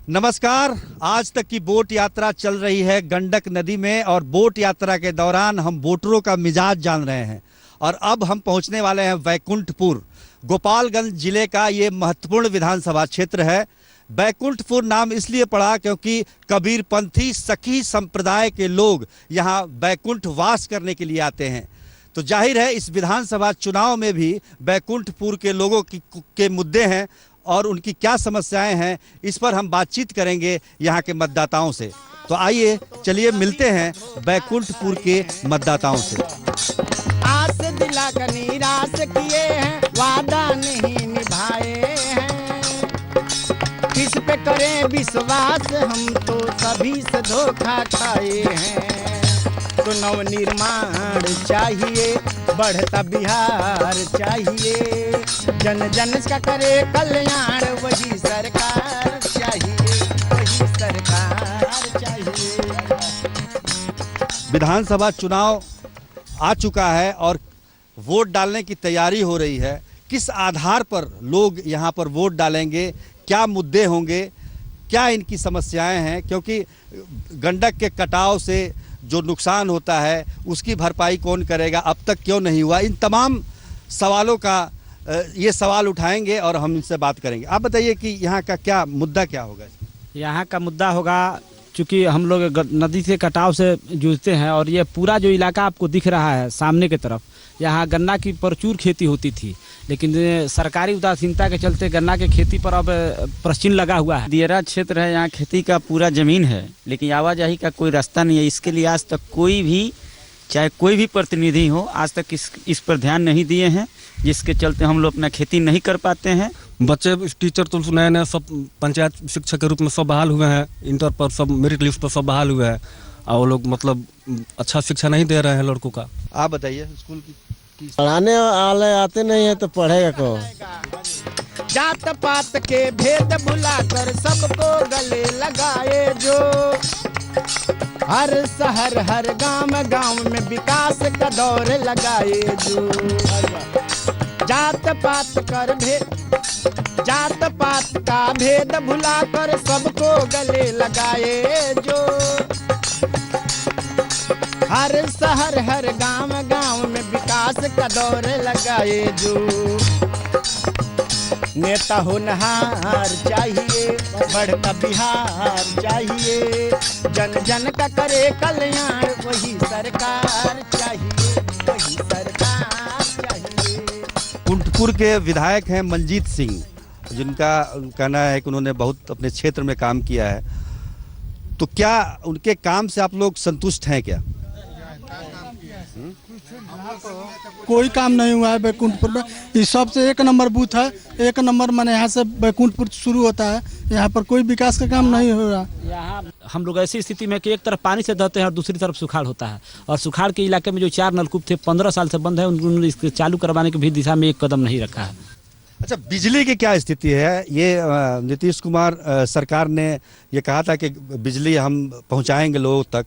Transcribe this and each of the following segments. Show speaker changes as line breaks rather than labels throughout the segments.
नमस्कार। आज तक की बोट यात्रा चल रही है गंडक नदी में और बोट यात्रा के दौरान हम बोटरों का मिजाज जान रहे हैं और अब हम पहुंचने वाले हैं बैकुंठपुर। गोपालगंज जिले का ये महत्वपूर्ण विधानसभा क्षेत्र है। बैकुंठपुर नाम इसलिए पड़ा क्योंकि कबीरपंथी सखी संप्रदाय के लोग यहाँ बैकुंठ वास करने के लिए आते हैं। तो जाहिर है इस विधानसभा चुनाव में भी बैकुंठपुर के लोगों के मुद्दे हैं और उनकी क्या समस्याएं हैं, इस पर हम बातचीत करेंगे यहाँ के मतदाताओं से। तो आइए चलिए मिलते हैं बैकुंठपुर के मतदाताओं से।
आस दिलाकर निराश किए हैं, वादा नहीं निभाए हैं, किस पे करें विश्वास, हम तो सभी से धोखा खाए हैं। तो नवनिर्माण चाहिए, बढ़ता बिहार चाहिए, जन जन का करे कल्याण, वही सरकार चाहिए, वही सरकार चाहिए।
विधानसभा चुनाव आ चुका है और वोट डालने की तैयारी हो रही है। किस आधार पर लोग यहाँ पर वोट डालेंगे, क्या मुद्दे होंगे, क्या इनकी समस्याएं हैं, क्योंकि गंडक के कटाव से जो नुकसान होता है उसकी भरपाई कौन करेगा, अब तक क्यों नहीं हुआ, इन तमाम सवालों का ये सवाल उठाएंगे और हम इनसे बात करेंगे। आप बताइए कि यहाँ का क्या मुद्दा क्या होगा?
यहाँ का मुद्दा होगा, चूँकि हम लोग नदी से कटाव से जूझते हैं और ये पूरा जो इलाका आपको दिख रहा है सामने की तरफ, यहाँ गन्ना की प्रचुर खेती होती थी, लेकिन सरकारी उदासीनता के चलते गन्ना के खेती पर अब प्रश्न लगा हुआ है।
दियरा क्षेत्र है, यहाँ खेती का पूरा ज़मीन है, लेकिन आवाजाही का कोई रास्ता नहीं है। इसके लिए आज तक कोई भी, चाहे कोई भी प्रतिनिधि हो, आज तक इस पर ध्यान नहीं दिए हैं, जिसके चलते हम लोग अपना खेती नहीं कर पाते हैं।
बच्चे टीचर तो नए नए सब पंचायत शिक्षक के रूप में सब बहाल हुए हैं, इंटर पर सब मेरिट लिस्ट पर सब बहाल हुए हैं और वो लोग मतलब अच्छा शिक्षा नहीं दे रहे हैं लड़कों का।
आप बताइए, स्कूल की
पढ़ाने वाले आते नहीं है तो पढ़ेगा कौन?
जात पात के भेद भुलाकर सबको गले लगाए जो, हर शहर हर गांव गांव में विकास का दौर लगाए जो, जात पात का भेद भुलाकर सबको गले लगाए जो, हर शहर हर गांव गांव में विकास का दौर लगाए जो। नेता होनहार चाहिए, बढ़ता बिहार चाहिए, जन जन का करे कल्याण, वही सरकार चाहिए, वही सरकार चाहिए।
कुंठपुर के विधायक हैं मंजीत सिंह, जिनका कहना है कि उन्होंने बहुत अपने क्षेत्र में काम किया है। तो क्या उनके काम से आप लोग संतुष्ट हैं क्या?
कोई काम नहीं हुआ है बैकुंठपुर में। ये सबसे एक नंबर बूथ है, एक नंबर माने यहाँ से बैकुंठपुर शुरू होता है, यहाँ पर कोई विकास का काम नहीं हो रहा।
यहाँ हम लोग ऐसी स्थिति में कि एक तरफ पानी से दहते हैं और दूसरी तरफ सुखाड़ होता है, और सुखाड़ के इलाके में जो 4 नलकूप थे 15 साल से बंद है, उन्होंने इसके चालू करवाने की भी दिशा में एक कदम नहीं रखा है।
अच्छा, बिजली की क्या स्थिति है? ये नीतीश कुमार सरकार ने ये कहा था कि बिजली हम पहुँचाएंगे लोगों तक।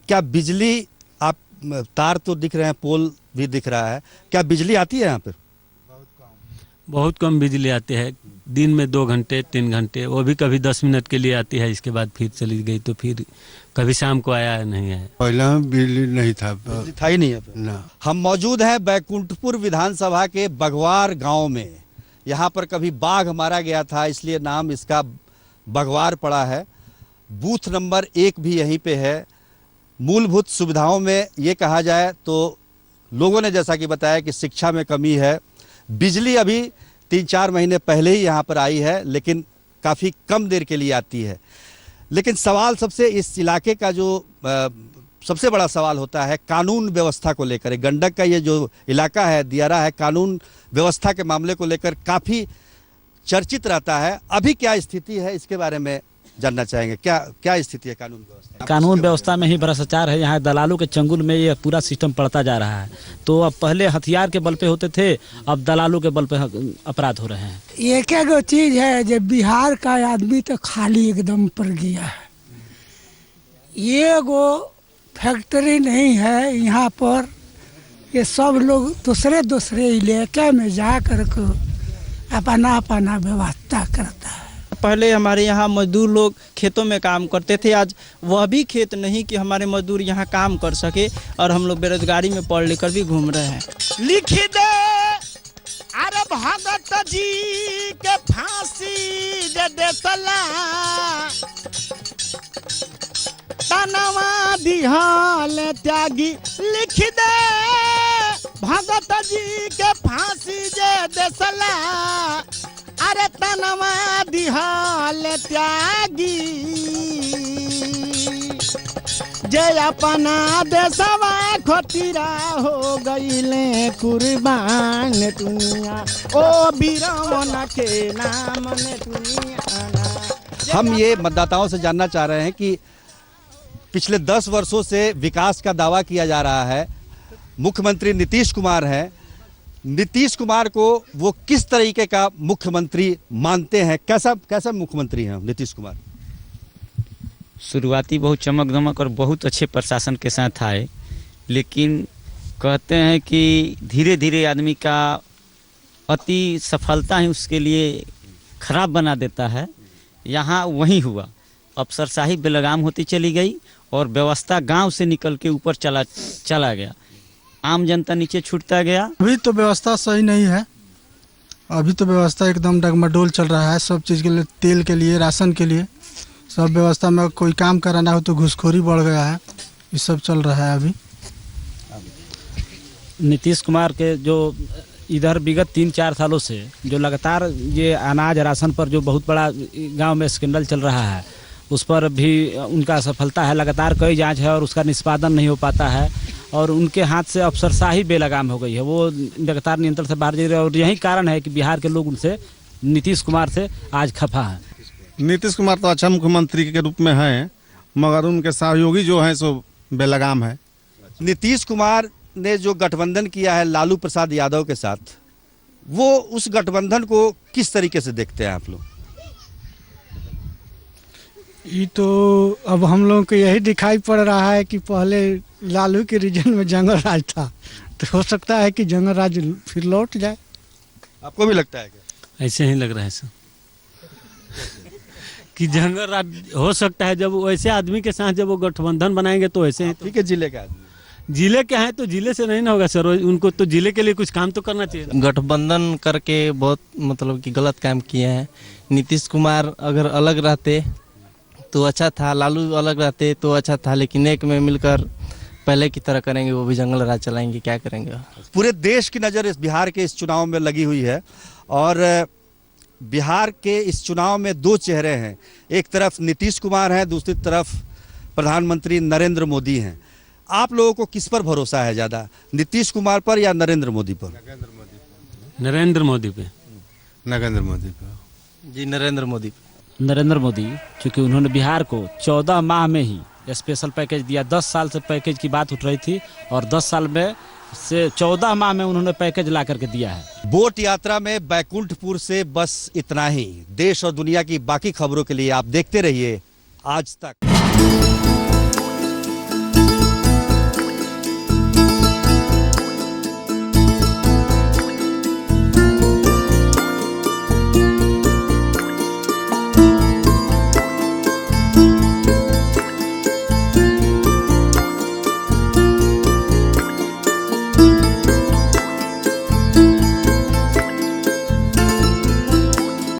क्या बिजली, आप तार तो दिख रहे हैं, पोल भी दिख रहा है, क्या बिजली आती है यहाँ पर?
बहुत कम बिजली आती है, दिन में 2 घंटे 3 घंटे, वो भी कभी 10 मिनट के लिए आती है, इसके बाद फिर चली गई। तो फिर कभी शाम को आया नहीं है।
पहले बिजली नहीं था,
बिजली था ही नहीं है
ना।
हम मौजूद हैं बैकुंठपुर विधानसभा के बघवार गांव में। यहाँ पर कभी बाघ मारा गया था, इसलिए नाम इसका बघवार पड़ा है। बूथ नंबर 1 भी यहीं पे है। मूलभूत सुविधाओं में ये कहा जाए तो लोगों ने जैसा कि बताया कि शिक्षा में कमी है। बिजली अभी 3-4 महीने पहले ही यहाँ पर आई है, लेकिन काफ़ी कम देर के लिए आती है। लेकिन सवाल सबसे इस इलाके का जो सबसे बड़ा सवाल होता है कानून व्यवस्था को लेकर। गंडक का ये जो इलाका है, दियारा है, कानून व्यवस्था के मामले को लेकर काफ़ी चर्चित रहता है। अभी क्या स्थिति है, इसके बारे में जानना चाहेंगे। क्या स्थिति है कानून व्यवस्था?
कानून व्यवस्था में ही भ्रष्टाचार है। यहाँ दलालों के चंगुल में ये पूरा सिस्टम पड़ता जा रहा है। तो अब पहले हथियार के बल पे होते थे, अब दलालों के बल पे अपराध हो रहे हैं।
एक गो चीज है जो बिहार का आदमी तो खाली एकदम पड़ गया है। ये गो फैक्ट्री नहीं है यहाँ पर, ये सब लोग दूसरे इलाके में जा कर के अपना व्यवस्था करता है।
पहले हमारे यहाँ मजदूर लोग खेतों में काम करते थे, आज वह भी खेत नहीं कि हमारे मजदूर यहाँ काम कर सके और हम लोग बेरोजगारी में पढ़ लिख कर भी घूम रहे हैं।
लिख दे अरे भगत जी के फांसी दे देसला तनवा दिहाल त्यागी। लिख दे भगत जी के फांसी दे देसला अरे तनवा दिहाल त्यागी। जय अपना देशवा खोतीरा हो गईले कुर्बान दुनिया ओ वीरवन के नाम ने दुनिया।
हम ये मतदाताओं से जानना चाह रहे हैं कि पिछले 10 वर्षों से विकास का दावा किया जा रहा है, मुख्यमंत्री नीतीश कुमार हैं, नीतीश कुमार को वो किस तरीके का मुख्यमंत्री मानते हैं, कैसा मुख्यमंत्री हैं नीतीश कुमार?
शुरुआती बहुत चमक दमक और बहुत अच्छे प्रशासन के साथ आए, लेकिन कहते हैं कि धीरे धीरे आदमी का अति सफलता ही उसके लिए खराब बना देता है। यहाँ वही हुआ, अफसरशाही बेलगाम होती चली गई और व्यवस्था गांव से निकल के ऊपर चला गया, आम जनता नीचे छूटता गया।
अभी तो व्यवस्था सही नहीं है, अभी तो व्यवस्था एकदम डगमडोल चल रहा है। सब चीज़ के लिए, तेल के लिए, राशन के लिए, सब व्यवस्था में कोई काम कराना हो तो घूसखोरी बढ़ गया है, ये सब चल रहा है अभी।
नीतीश कुमार के जो इधर विगत 3-4 सालों से जो लगातार ये अनाज राशन पर जो बहुत बड़ा गांव में स्कैंडल चल रहा है, उस पर भी उनका सफलता है। लगातार कई जांच है और उसका निष्पादन नहीं हो पाता है और उनके हाथ से अफसरशाही बेलगाम हो गई है, वो लगातार नियंत्रण से बाहर जा रहे हैं और यही कारण है कि बिहार के लोग उनसे, नीतीश कुमार से आज खफा हैं।
नीतीश कुमार तो अच्छा मुख्यमंत्री के रूप में हैं, मगर उनके सहयोगी जो हैं सो बेलगाम है।
नीतीश कुमार ने जो गठबंधन किया है लालू प्रसाद यादव के साथ, वो उस गठबंधन को किस तरीके से देखते हैं आप लोग?
ये तो अब हम लोगों को यही दिखाई पड़ रहा है कि पहले लालू के रीजन में जंगल राज था, तो हो सकता है कि जंगल राज फिर लौट जाए।
आपको भी लगता है क्या?
ऐसे ही लग रहा है सर कि जंगल राज हो सकता है। जब वैसे आदमी के साथ जब वो गठबंधन बनाएंगे तो ऐसे ही।
ठीक है, जिले का आदमी,
जिले के हैं तो जिले से नहीं ना होगा सर, उनको तो जिले के लिए कुछ काम तो करना चाहिए।
गठबंधन करके बहुत मतलब कि गलत काम किए हैं। नीतीश कुमार अगर अलग रहते तो अच्छा था, लालू अलग रहते तो अच्छा था, लेकिन एक में मिलकर पहले की तरह करेंगे, वो भी जंगल राज चलाएंगे, क्या करेंगे।
पूरे देश की नज़र इस बिहार के इस चुनाव में लगी हुई है और बिहार के इस चुनाव में 2 चेहरे हैं, एक तरफ नीतीश कुमार हैं, दूसरी तरफ प्रधानमंत्री नरेंद्र मोदी हैं। आप लोगों को किस पर भरोसा है ज़्यादा, नीतीश कुमार पर या नरेंद्र मोदी पर?
नरेंद्र मोदी पे।
नरेंद्र मोदी पे
जी, नरेंद्र मोदी।
नरेंद्र मोदी, चूँकि उन्होंने बिहार को 14 माह में ही स्पेशल पैकेज दिया। 10 साल से पैकेज की बात उठ रही थी और 10 साल में से 14 माह में उन्होंने पैकेज ला करके दिया है।
बोट यात्रा में बैकुंठपुर से बस इतना ही। देश और दुनिया की बाकी खबरों के लिए आप देखते रहिए आज तक।